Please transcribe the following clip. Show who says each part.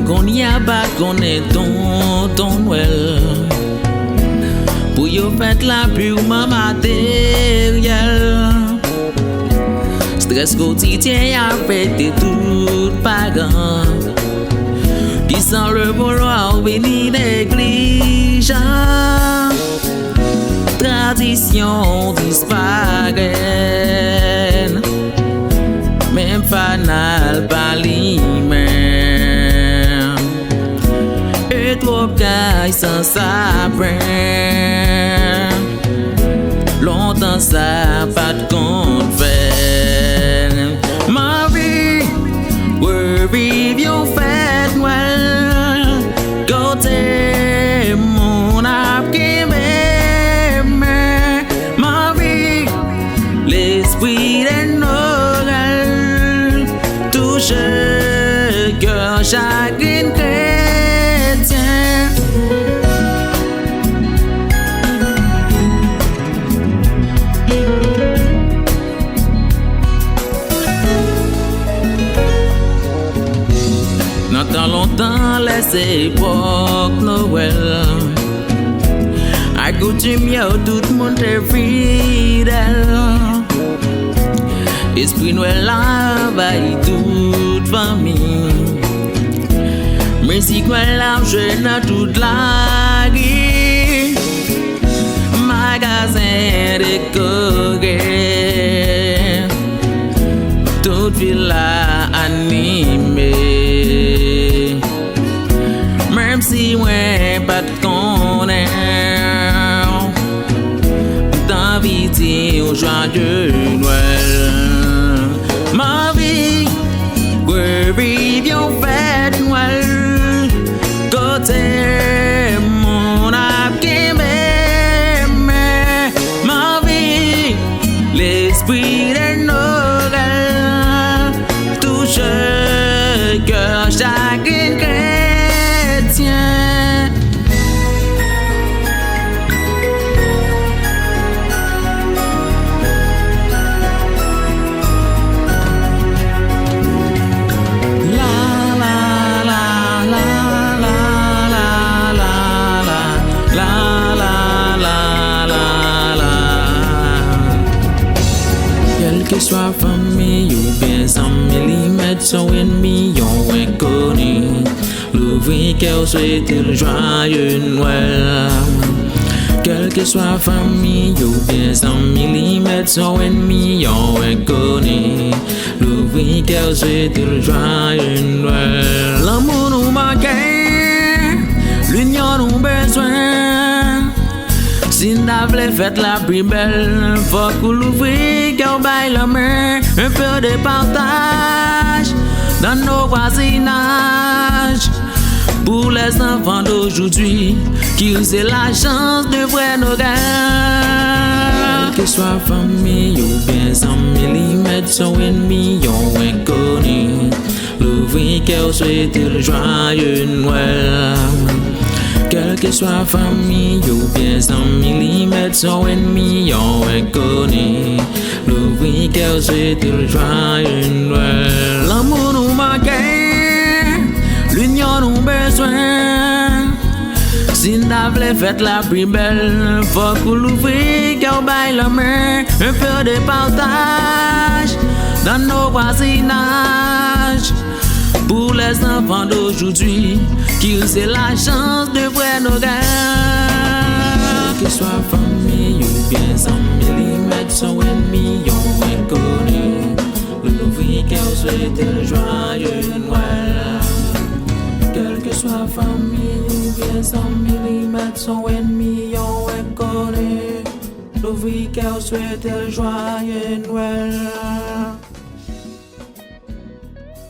Speaker 1: qu'on y a pas qu'on est ton Nwèl. Pour yo fait la purement matériel. Stress quotidien a fait tout pagan. Qui sans le vouloir béni négligent. Tradition disparaît. Même fanal pas l'humain. Et trop caille sans sabre. Longtemps ça pas de compte fait. Ma vie, revive fait Nwèl. Côté mon âme qui m'aime. Ma vie, l'esprit de Noël touche cœur chacun chrétien. Dans longtemps les époques Noël, à coutume tout le monde est fidèle. Esprit Noël envahit toute famille. Musique Noël a joué dans toute la vie. Magasin décoré, toute ville animée. Même si moi pas de connaître, t'invite au joyeux Nwèl. Ma vie, revive fête Nwèl. Côté mon âme qui m'aime. Ma vie, l'esprit de Noël touche cœur chacun chrétien. Quelle que soit famille ou bien sans millimètres, son ennemi ont inconnu. L'ouvrier qu'elle souhaite le joyeux Nwèl. Quelle que soit famille ou bien sans millimètres, son ennemi ont inconnu. L'ouvrier qu'elle souhaite le joyeux Nwèl. L'amour nous manque, l'union nous besoin. Si nous voulons faire la plus belle, faut que l'ouvrier qu'elle baille la main. Un peu de partage dans nos voisinages. Pour les enfants d'aujourd'hui, qui ont la chance de voir nos gars. Quelle que soit famille ou bien sans millimètres, son ennemi ont inconnu. L'ouvrier qu'elle souhaite le joyeux Nwèl. Quelle que soit famille ou bien sans millimètres, son ennemi ont inconnu. L'ouvrier qu'elle souhaite le joyeux Nwèl. L'amour nous manque, l'union nous besoin. Si nous voulons faire la plus belle, faut que l'ouvrier qu'elle baille la main. Un peu de partage dans nos voisinages. Pour les enfants d'aujourd'hui, qui ont la chance de voir nos gars. Que soit famille ou bien sans millimètres, son ennemi ont inconnu. L'ouvrier qu'elle souhaite le joyeux Nwèl. Quelle que soit famille ou bien sans millimètres, son ennemi ont inconnu. L'ouvrier qu'elle souhaite le joyeux Nwèl.